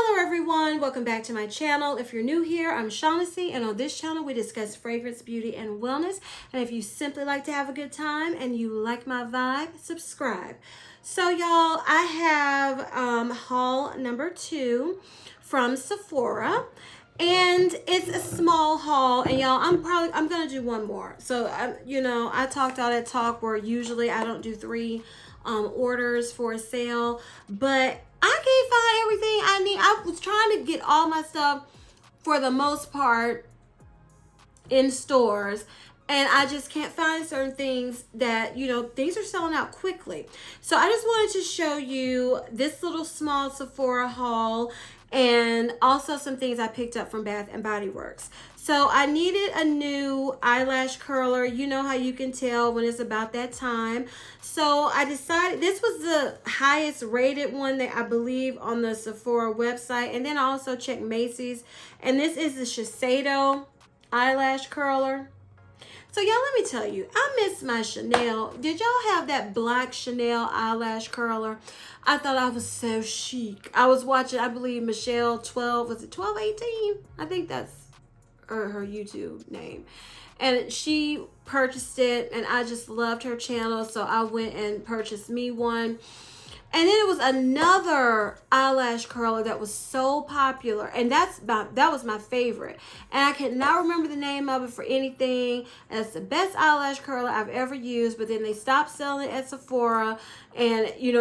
Hello everyone, welcome back to my channel. If you're new here, I'm Shaughnessy, and on this channel we discuss fragrance, beauty, and wellness. And if you simply like to have a good time and you like my vibe, subscribe. So y'all, I have haul number 2 from Sephora. And it's a small haul, and y'all, I'm gonna do one more. So I talked all that talk where usually I don't do 3 orders for a sale, but I can't find everything I need. I was trying to get all my stuff for the most part in stores, and I just can't find certain things that, things are selling out quickly. So I just wanted to show you this little small Sephora haul, and also some things I picked up from Bath and Body Works. So I needed a new eyelash curler. You know how you can tell when it's about that time. So I decided this was the highest rated one that I believe on the Sephora website. And then I also checked Macy's. And this is the Shiseido eyelash curler. So y'all, let me tell you, I miss my Chanel. Did y'all have that black Chanel eyelash curler? I thought I was so chic. I was watching, I believe, Michelle 1218? I think that's her YouTube name. And she purchased it, and I just loved her channel, so I went and purchased me one. And then it was another eyelash curler that was so popular, and that was my favorite. And I cannot remember the name of it for anything. And it's the best eyelash curler I've ever used, but then they stopped selling it at Sephora, and you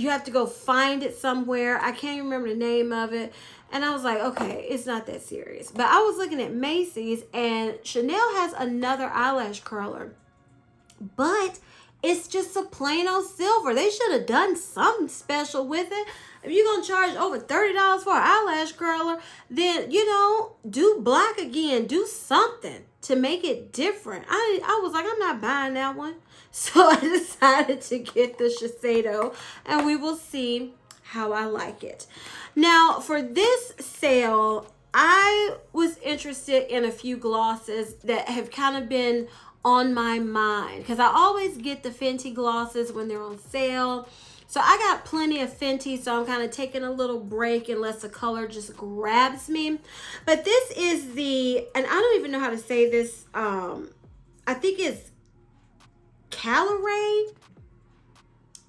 have to go find it somewhere. I can't even remember the name of it. And I was like, okay, it's not that serious. But I was looking at Macy's, and Chanel has another eyelash curler, but it's just a plain old silver. They should have done something special with it. If you're going to charge over $30 for an eyelash curler, then, do black again. Do something to make it different. I was like, I'm not buying that one. So I decided to get the Shiseido, and we will see how I like it. Now, for this sale, I was interested in a few glosses that have kind of been on my mind, because I always get the Fenty glosses when they're on sale. So I got plenty of Fenty, so I'm kind of taking a little break unless the color just grabs me. But this is and I don't even know how to say this, I think it's Caloray,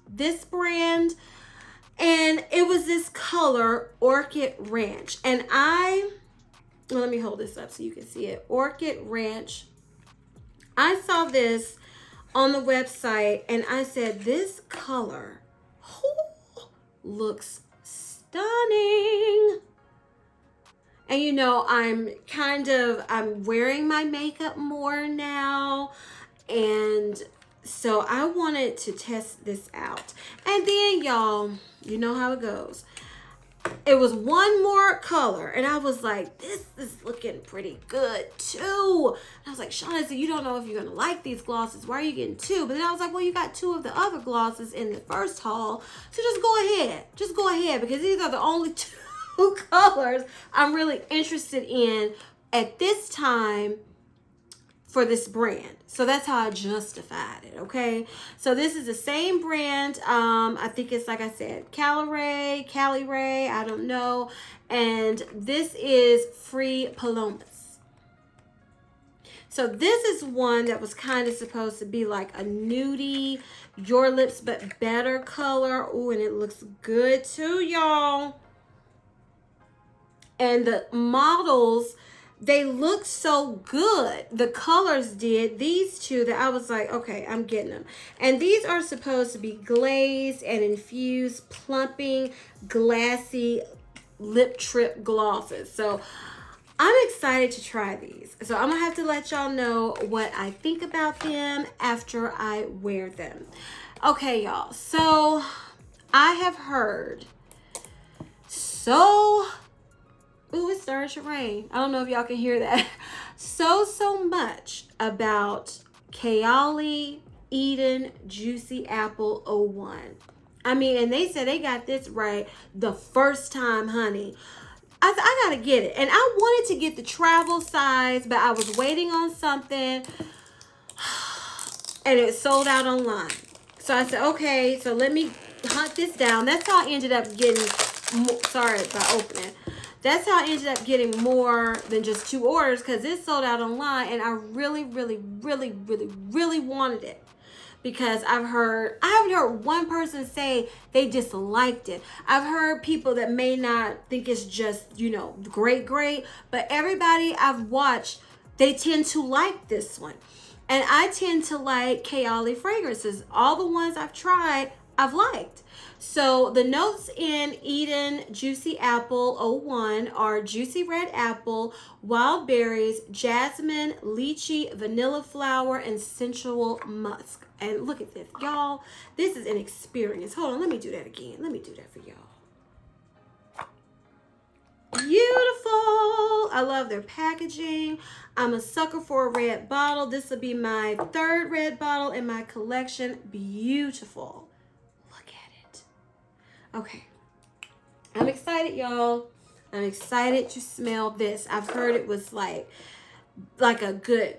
this brand, and it was this color, Orchid Ranch. And let me hold this up so you can see it. Orchid Ranch. I saw this on the website, and I said, this color looks stunning. And I'm wearing my makeup more now, and so I wanted to test this out. And then, y'all, you know how it goes. It was one more color, and I was like, this is looking pretty good too. And I was like, Shaughnessy, you don't know if you're gonna like these glosses. Why are you getting 2? But then I was like, well, you got 2 of the other glosses in the first haul, so just go ahead, because these are the only 2 colors I'm really interested in at this time for this brand. So that's how I justified it, okay? So this is the same brand. I think it's, like I said, Caloray, I don't know. And this is Free Palomas. So this is one that was kind of supposed to be like a nudie, Your Lips But Better color. Ooh, and it looks good too, y'all. And the models, they look so good. The colors did. These 2 that I was like, okay, I'm getting them. And these are supposed to be glazed and infused, plumping, glassy lip trip glosses. So I'm excited to try these. So I'm going to have to let y'all know what I think about them after I wear them. Okay, y'all. So I have heard ooh, it's starting to rain. I don't know if y'all can hear that. So much about Kayali Eden Juicy Apple 01. I mean, and they said they got this right the first time, honey. I gotta get it. And I wanted to get the travel size, but I was waiting on something, and it sold out online. So I said, okay, so let me hunt this down. That's how I ended up getting sorry about opening. That's how I ended up getting more than just 2 orders, because it sold out online, and I really, really, really, really, really wanted it. Because I haven't heard one person say they disliked it. I've heard people that may not think it's just, you know, great, but everybody I've watched, they tend to like this one. And I tend to like Kayali fragrances. All the ones I've tried, I've liked. So the notes in Eden Juicy Apple 01 are juicy red apple, wild berries, jasmine, lychee, vanilla flower, and sensual musk. And look at this, y'all. This is an experience. Hold on, let me do that again. Let me do that for y'all. Beautiful. I love their packaging. I'm a sucker for a red bottle. This will be my 3rd red bottle in my collection. Beautiful. Okay, I'm excited, y'all. I'm excited to smell this. I've heard it was like a good,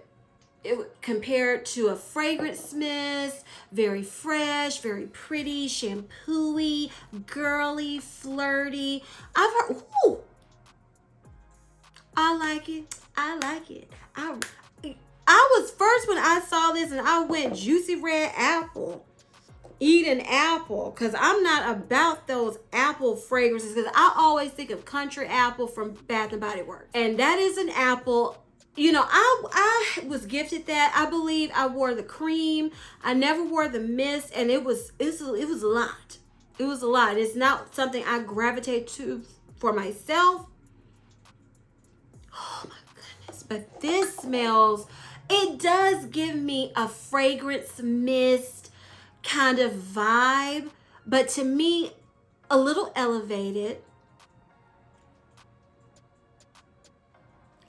compared to a fragrance mist, very fresh, very pretty, shampooey, girly, flirty. I've heard, ooh, I like it. I like it. I was first when I saw this, and I went juicy red apple. Eden apple, because I'm not about those apple fragrances, because I always think of country apple from Bath and Body Works, and that is an apple. You know, I was gifted that. I believe I wore the cream. I never wore the mist, and it was a lot. It was a lot. It's not something I gravitate to for myself. Oh my goodness! But this smells. It does give me a fragrance mist kind of vibe, but to me, a little elevated.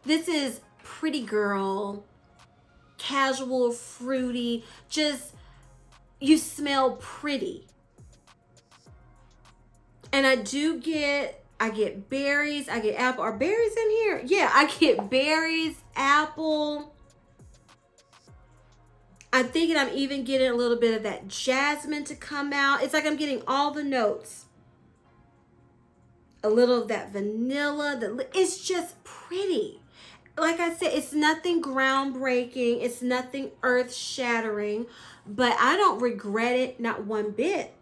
This is pretty girl, casual, fruity, just, you smell pretty. And I get berries, I get apple. Are berries in here? Yeah, I get berries, apple. I'm thinking I'm even getting a little bit of that jasmine to come out. It's like I'm getting all the notes. A little of that vanilla. It's just pretty. Like I said, it's nothing groundbreaking. It's nothing earth-shattering. But I don't regret it, not one bit.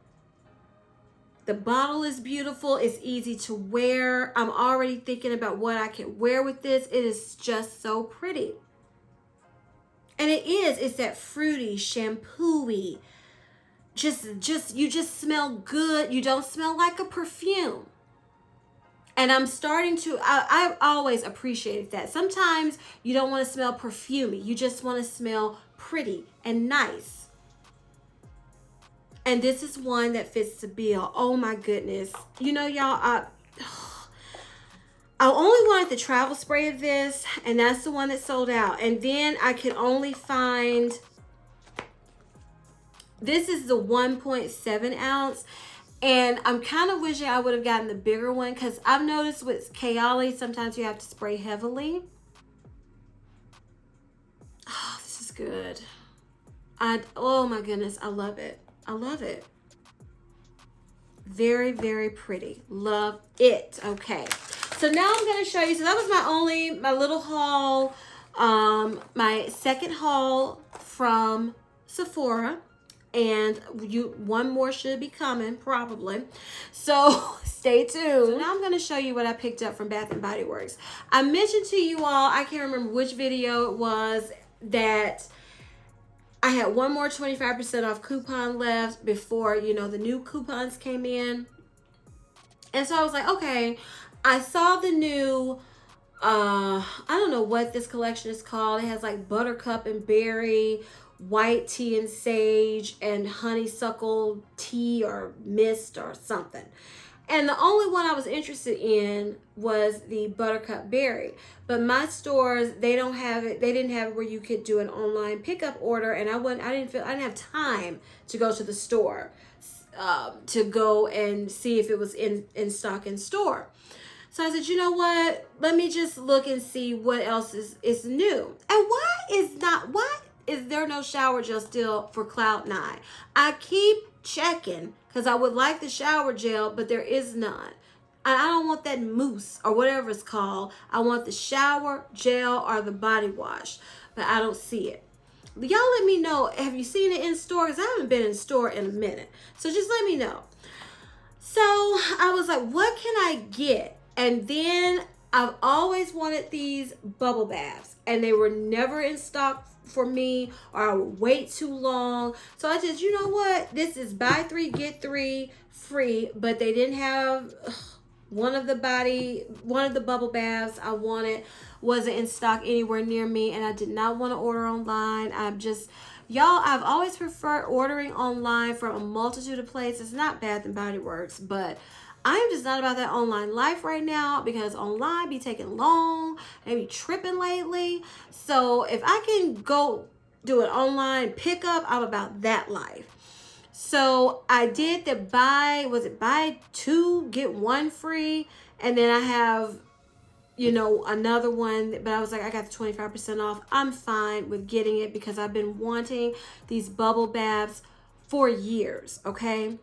The bottle is beautiful. It's easy to wear. I'm already thinking about what I can wear with this. It is just so pretty. And it's that fruity, shampooey, you just smell good. You don't smell like a perfume. And I'm starting to, I've always appreciated that. Sometimes you don't want to smell perfumey. You just want to smell pretty and nice. And this is one that fits the bill. Oh my goodness. You know, y'all, I only wanted the travel spray of this, and that's the one that sold out. And then I could only find, this is the 1.7 ounce. And I'm kind of wishing I would have gotten the bigger one, because I've noticed with Kayali, sometimes you have to spray heavily. Oh, this is good. Oh my goodness, I love it. I love it. Very, very pretty. Love it. Okay. So now I'm going to show you. So that was my little haul. My second haul from Sephora. And one more should be coming, probably. So stay tuned. So now I'm going to show you what I picked up from Bath and Body Works. I mentioned to you all, I can't remember which video it was, that I had one more 25% off coupon left before, the new coupons came in. And so I was like, okay, I saw the new, I don't know what this collection is called. It has like buttercup and berry, white tea and sage, and honeysuckle tea or mist or something. And the only one I was interested in was the buttercup berry. But my stores, they don't have it. They didn't have it where you could do an online pickup order, and I didn't have time to go to the store to go and see if it was in stock in store. So I said, you know what? Let me just look and see what else is new. And why is there no shower gel still for Cloud9? I keep checking because I would like the shower gel, but there is none. I don't want that mousse or whatever it's called. I want the shower gel or the body wash, but I don't see it. Y'all let me know, have you seen it in store? Because I haven't been in store in a minute. So just let me know. So I was like, what can I get? And then I've always wanted these bubble baths, and they were never in stock for me, or I would wait too long. So I just, you know what? This is buy 3, get 3 free, but they didn't have one of the bubble baths I wanted wasn't in stock anywhere near me, and I did not want to order online. I've always preferred ordering online from a multitude of places, not Bath and Body Works, but I'm just not about that online life right now, because online be taking long, they be tripping lately. So if I can go do an online pickup, I'm about that life. So I did the buy 2, get 1 free, and then I have, another one, but I was like, I got the 25% off. I'm fine with getting it because I've been wanting these bubble baths for years, okay?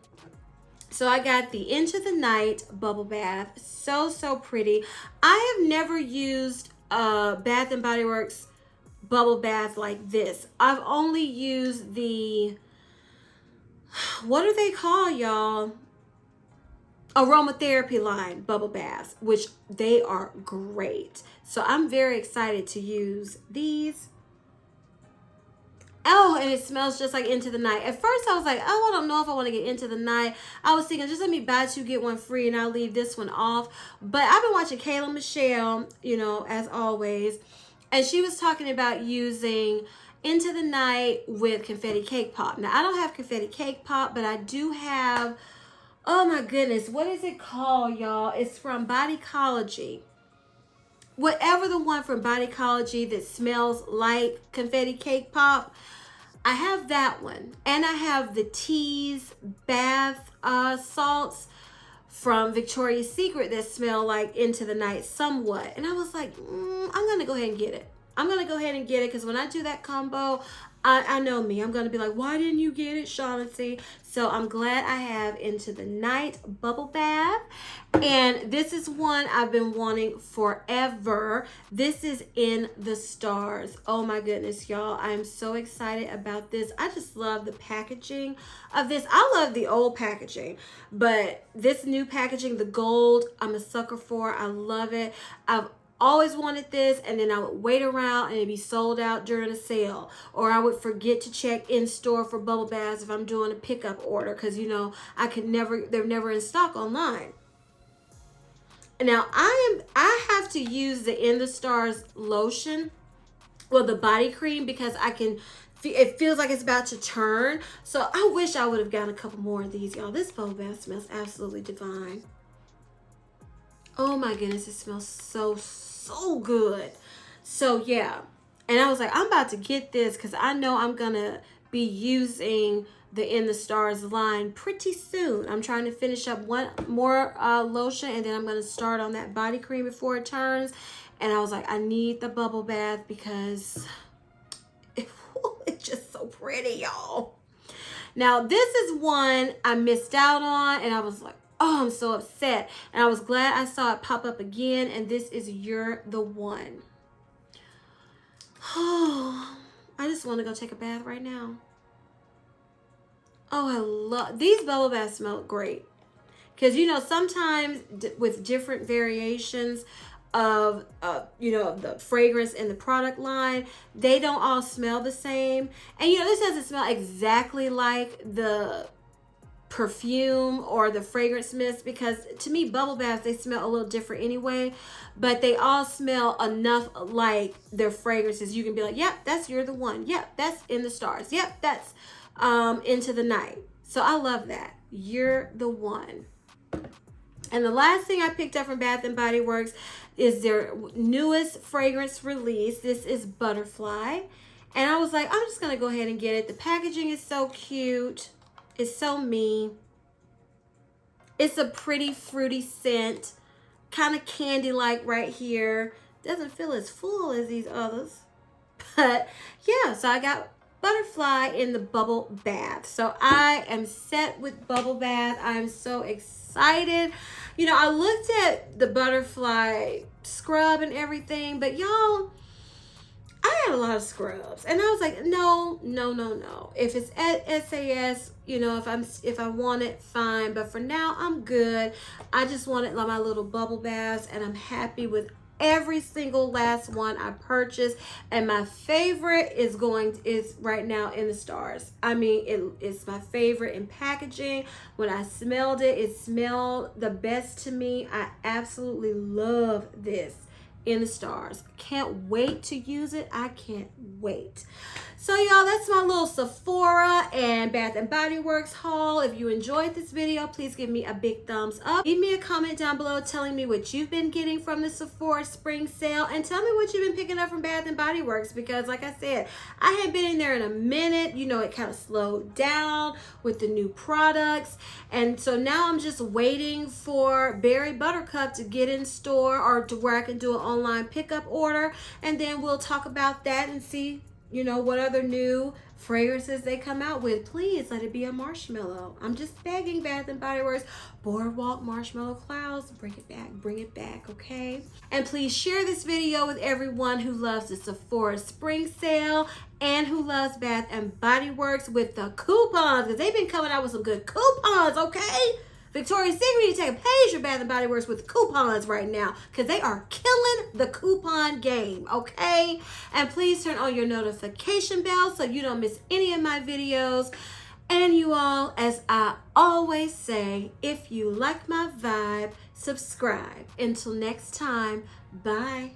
So I got the Into the Night bubble bath. So pretty. I have never used Bath and Body Works bubble bath like this. I've only used the, what are they called, y'all? Aromatherapy line bubble baths, which they are great. So I'm very excited to use these. Oh, and it smells just like Into the Night. At first I was like, oh, I don't know if I want to get Into the Night. I was thinking, just let me buy 2, get 1 free, and I'll leave this one off. But I've been watching Kayla Michelle, as always, and she was talking about using Into the Night with confetti cake pop. Now, I don't have confetti cake pop, but I do have, oh my goodness, what is it called, y'all? It's from Bodycology. Whatever the one from Bodycology that smells like confetti cake pop, I have that one. And I have the Tease bath salts from Victoria's Secret that smell like Into the Night somewhat. And I was like, I'm going to go ahead and get it. I'm going to go ahead and get it, because when I do that combo, I know me. I'm going to be like, why didn't you get it, Shaughnessy? So I'm glad I have Into the Night bubble bath. And this is one I've been wanting forever. This is In the Stars. Oh my goodness, y'all. I'm so excited about this. I just love the packaging of this. I love the old packaging, but this new packaging, the gold, I'm a sucker for. I love it. I've always wanted this, and then I would wait around and it'd be sold out during a sale, or I would forget to check in store for bubble baths if I'm doing a pickup order, because they're never in stock online. Now I have to use the In the Stars lotion, well, the body cream, because it feels like it's about to turn. So I wish I would have gotten a couple more of these, y'all. This bubble bath smells absolutely divine. Oh my goodness, it smells so good. So yeah, and I was like, I'm about to get this because I know I'm gonna be using the In the Stars line pretty soon. I'm trying to finish up one more lotion, and then I'm gonna start on that body cream before it turns. And I was like, I need the bubble bath because it's just so pretty, y'all. Now this is one I missed out on, and I was like, oh, I'm so upset. And I was glad I saw it pop up again. And this is You're the One. Oh, I just want to go take a bath right now. Oh, I love these bubble baths. Smell great. Because, sometimes with different variations of, the fragrance in the product line, they don't all smell the same. And, this doesn't smell exactly like the perfume or the fragrance mist, because to me bubble baths, they smell a little different anyway, but they all smell enough like their fragrances. You can be like, yep, that's You're the One. Yep, that's In the Stars. Yep, that's Into the Night. So I love that. You're the One. And the last thing I picked up from Bath and Body Works is their newest fragrance release. This is Butterfly, and I was like, I'm just gonna go ahead and get it. The packaging is so cute. It's so me. It's a pretty fruity scent, kind of candy-like right here. Doesn't feel as full as these others. But yeah, so I got Butterfly in the bubble bath. So I am set with bubble bath. I'm so excited. You know, I looked at the butterfly scrub and everything, but y'all, I had a lot of scrubs, and I was like, no, no, no, no. If it's at SAS, you know, if I want it, fine. But for now, I'm good. I just wanted like my little bubble baths, and I'm happy with every single last one I purchased. And my favorite is right now in the stars. I mean, it's my favorite in packaging. When I smelled it, it smelled the best to me. I absolutely love this in the stars. Can't wait to use it. I can't wait. So y'all, that's my little Sephora and Bath and Body Works haul. If you enjoyed this video, please give me a big thumbs up. Leave me a comment down below telling me what you've been getting from the Sephora spring sale, and tell me what you've been picking up from Bath and Body Works, because like I said, I hadn't been in there in a minute. You know, it kind of slowed down with the new products, and so now I'm just waiting for Berry Buttercup to get in store, or to where I can do an online pickup order, and then we'll talk about that and see, you know, what other new fragrances they come out with. Please let it be a marshmallow. I'm just begging, Bath and Body Works. Boardwalk Marshmallow Clouds, bring it back, okay? And please share this video with everyone who loves the Sephora spring sale and who loves Bath and Body Works with the coupons, because they've been coming out with some good coupons, okay? Victoria's Secret, you need to take a page from Bath and Body Works with coupons right now, because they are killing the coupon game, okay? And please turn on your notification bell so you don't miss any of my videos. And you all, as I always say, if you like my vibe, subscribe. Until next time, bye.